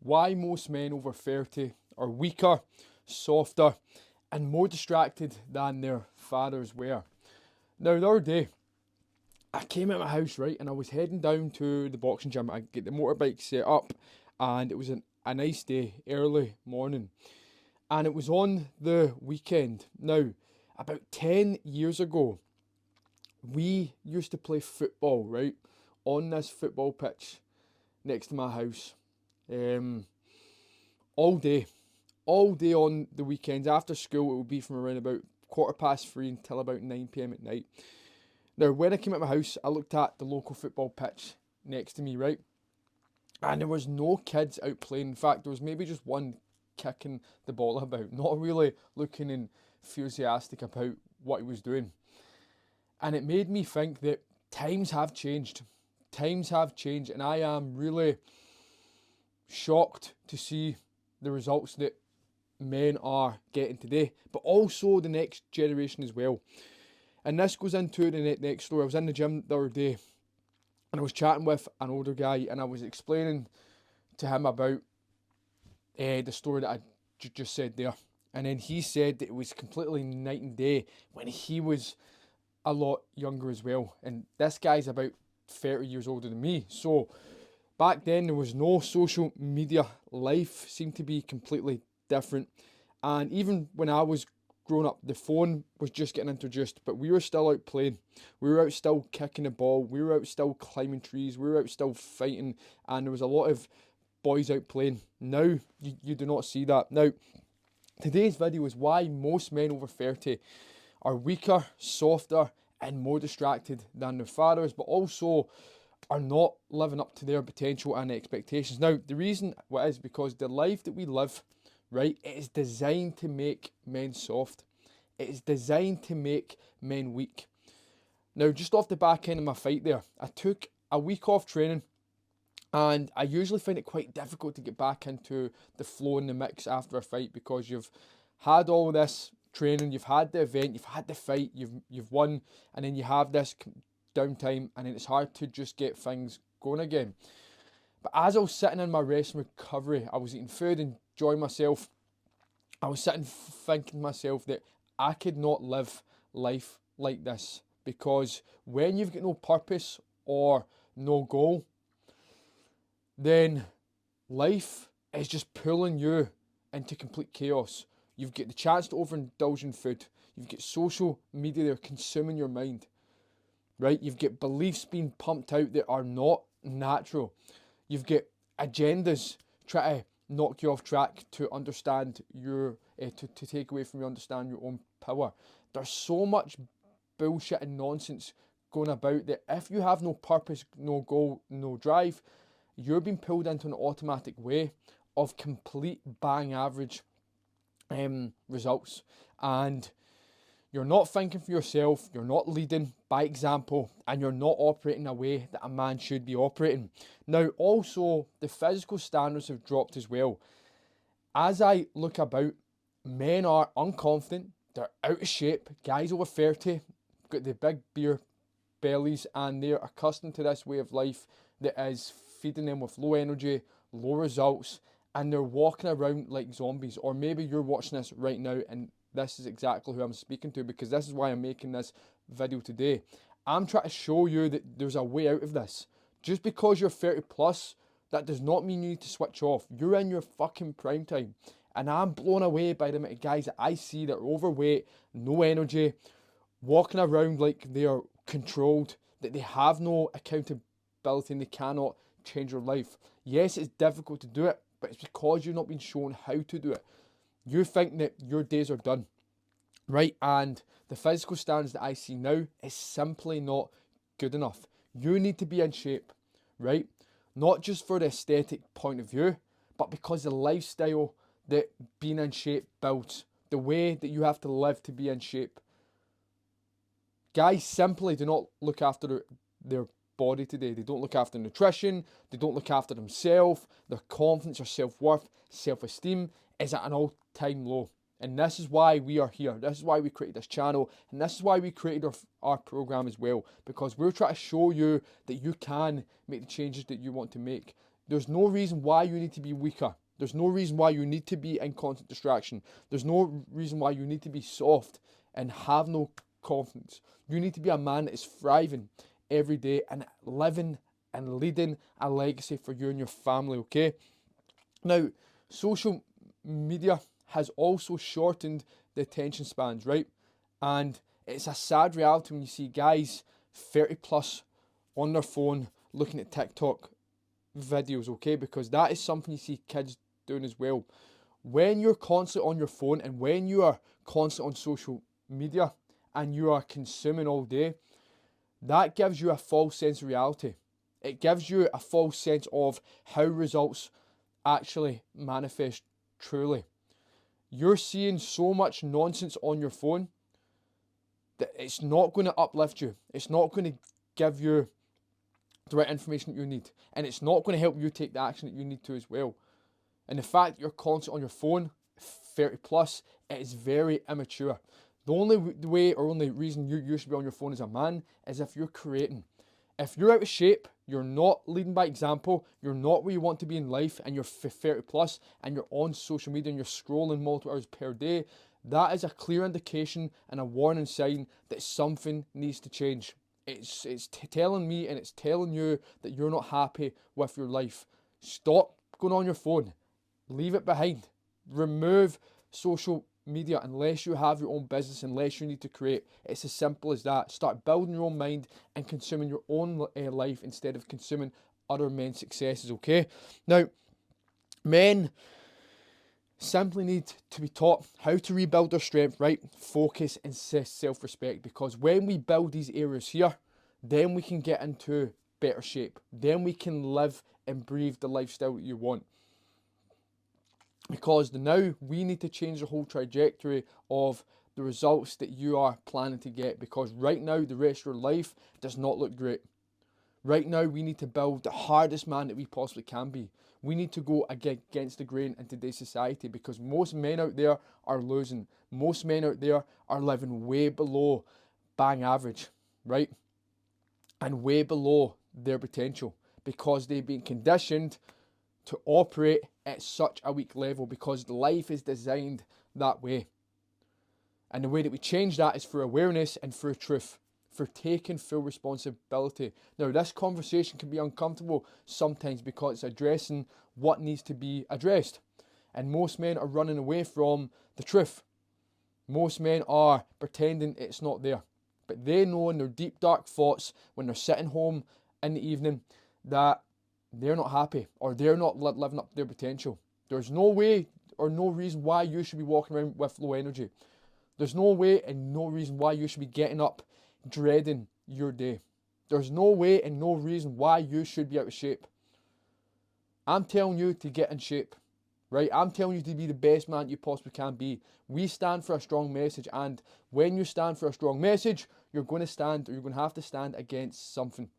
why most men over 30 are weaker, softer, and more distracted than their fathers were. Now, the other day, I came out of my house, right, and I was heading down to the boxing gym. I get the motorbike set up, and it was a nice day, early morning, and it was on the weekend. Now, about 10 years ago, we used to play football, right, on this football pitch next to my house, um, all day, all day on the weekends. After school, it would be from around about 3:15 until about 9 p.m. at night. Now, when I came out of my house, I looked at the local football pitch next to me, right? And there was no kids out playing. In fact, there was maybe just one kicking the ball about, not really looking enthusiastic about what he was doing. And it made me think that times have changed. Times have changed, and I am really shocked to see the results that men are getting today, but also the next generation as well. And this goes into the next story. I was in the gym the other day, and I was chatting with an older guy, and I was explaining to him about the story that I just said there. And then he said that it was completely night and day when he was a lot younger as well. And this guy's about 30 years older than me. So back then there was no social media. Life seemed to be completely different. And even when I was growing up, the phone was just getting introduced, but we were still out playing. We were out still kicking the ball. We were out still climbing trees. We were out still fighting. And there was a lot of boys out playing. Now, you do not see that. Now, today's video is why most men over 30 are weaker, softer, and more distracted than their fathers, but also are not living up to their potential and expectations. Now, the reason is because the life that we live, right, it is designed to make men soft. It is designed to make men weak. Now, just off the back end of my fight there, I took a week off training, and I usually find it quite difficult to get back into the flow and the mix after a fight because you've had all this training, you've had the event, you've had the fight, you've won, and then you have this downtime, and then it's hard to just get things going again. But as I was sitting in my rest and recovery, I was eating food, enjoying myself. I was sitting thinking to myself that I could not live life like this, because when you've got no purpose or no goal, then life is just pulling you into complete chaos. You've got the chance to overindulge in food. You've got social media there consuming your mind, right? You've got beliefs being pumped out that are not natural. You've got agendas trying to knock you off track to understand your, to take away from you, understand your own power. There's so much bullshit and nonsense going about that if you have no purpose, no goal, no drive, you're being pulled into an automatic way of complete bang average results, and you're not thinking for yourself, you're not leading by example, and you're not operating a way that a man should be operating. Now, also, the physical standards have dropped as well. As I look about, men are unconfident, they're out of shape. Guys over 30 got the big beer bellies, and they're accustomed to this way of life that is feeding them with low energy, low results, and they're walking around like zombies. Or maybe you're watching this right now and this is exactly who I'm speaking to, because this is why I'm making this video today. I'm trying to show you that there's a way out of this. Just because you're 30 plus, that does not mean you need to switch off. You're in your fucking prime time. And I'm blown away by the amount of guys that I see that are overweight, no energy, walking around like they are controlled, that they have no accountability and they cannot change their life. Yes, it's difficult to do it, but it's because you've not been shown how to do it. You think that your days are done, right? And the physical standards that I see now is simply not good enough. You need to be in shape, right? Not just for the aesthetic point of view, but because the lifestyle that being in shape builds, the way that you have to live to be in shape. Guys simply do not look after their body today. They don't look after nutrition, they don't look after themselves, their confidence or self-worth, self-esteem is at an all-time low. And this is why we are here. This is why we created this channel, and this is why we created our program as well, because we're trying to show you that you can make the changes that you want to make. There's no reason why you need to be weaker. There's no reason why you need to be in constant distraction. There's no reason why you need to be soft and have no confidence. You need to be a man that is thriving every day and living and leading a legacy for you and your family, okay? Now, social media has also shortened the attention spans, right? And it's a sad reality when you see guys 30 plus on their phone looking at TikTok videos, okay? Because that is something you see kids doing as well. When you're constantly on your phone and when you are constantly on social media and you are consuming all day, that gives you a false sense of reality. It gives you a false sense of how results actually manifest truly. You're seeing so much nonsense on your phone that it's not going to uplift you. It's not going to give you the right information that you need. And it's not going to help you take the action that you need to as well. And the fact that you're constantly on your phone, 30 plus, it is very immature. The only way or only reason you should be on your phone as a man is if you're creating. If you're out of shape, you're not leading by example, you're not where you want to be in life, and you're 30 plus, and you're on social media and you're scrolling multiple hours per day, that is a clear indication and a warning sign that something needs to change. It's telling me and it's telling you that you're not happy with your life. Stop going on your phone. Leave it behind. Remove social media unless you have your own business, unless you need to create. It's as simple as that. Start building your own mind and consuming your own life instead of consuming other men's successes, okay? Now, men simply need to be taught how to rebuild their strength, right? Focus and self-respect, because when we build these areas here, then we can get into better shape. Then we can live and breathe the lifestyle that you want. Because now we need to change the whole trajectory of the results that you are planning to get. Because right now, the rest of your life does not look great. Right now, we need to build the hardest man that we possibly can be. We need to go against the grain in today's society, because most men out there are losing. Most men out there are living way below bang average, right? And way below their potential, because they've been conditioned to operate at such a weak level, because life is designed that way. And the way that we change that is through awareness and through truth, for taking full responsibility. Now, this conversation can be uncomfortable sometimes because it's addressing what needs to be addressed. And most men are running away from the truth. Most men are pretending it's not there. But they know in their deep, dark thoughts, when they're sitting home in the evening, that they're not happy or they're not living up to their potential. There's no way or no reason why you should be walking around with low energy. There's no way and no reason why you should be getting up dreading your day. There's no way and no reason why you should be out of shape. I'm telling you to get in shape, right? I'm telling you to be the best man you possibly can be. We stand for a strong message, and when you stand for a strong message, you're going to have to stand against something.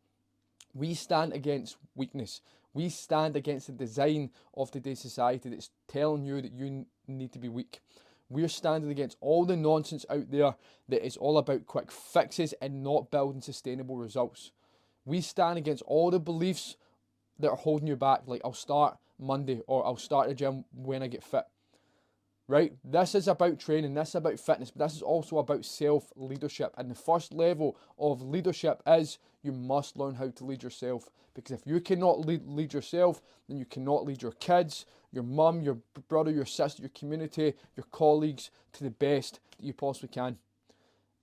We stand against weakness. We stand against the design of today's society that's telling you that you need to be weak. We're standing against all the nonsense out there that is all about quick fixes and not building sustainable results. We stand against all the beliefs that are holding you back, like I'll start Monday or I'll start the gym when I get fit. Right? This is about training, this is about fitness, but this is also about self-leadership. And the first level of leadership is you must learn how to lead yourself. Because if you cannot lead yourself, then you cannot lead your kids, your mum, your brother, your sister, your community, your colleagues to the best that you possibly can.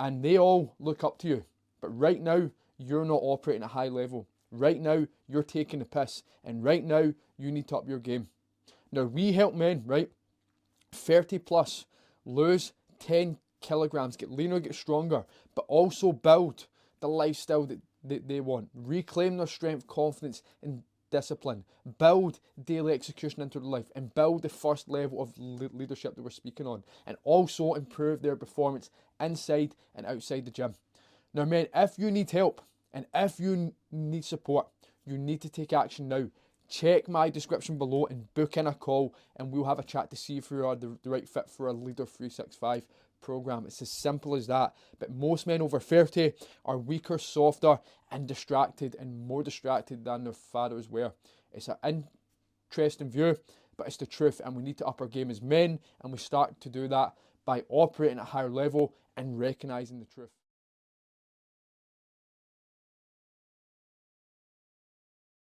And they all look up to you. But right now, you're not operating at a high level. Right now, you're taking the piss. And right now, you need to up your game. Now, we help men, right? 30 plus, lose 10 kilograms, get leaner, get stronger, but also build the lifestyle that they want. Reclaim their strength, confidence, and discipline. Build daily execution into their life and build the first level of leadership that we're speaking on. And also improve their performance inside and outside the gym. Now, men, if you need help and if you need support, you need to take action now. Check my description below and book in a call, and we'll have a chat to see if you are the right fit for a Leader 365 program. It's as simple as that. But most men over 30 are weaker, softer, and distracted, and more distracted than their fathers were. It's an interest in view, but it's the truth, and we need to up our game as men, and we start to do that by operating at a higher level and recognizing the truth.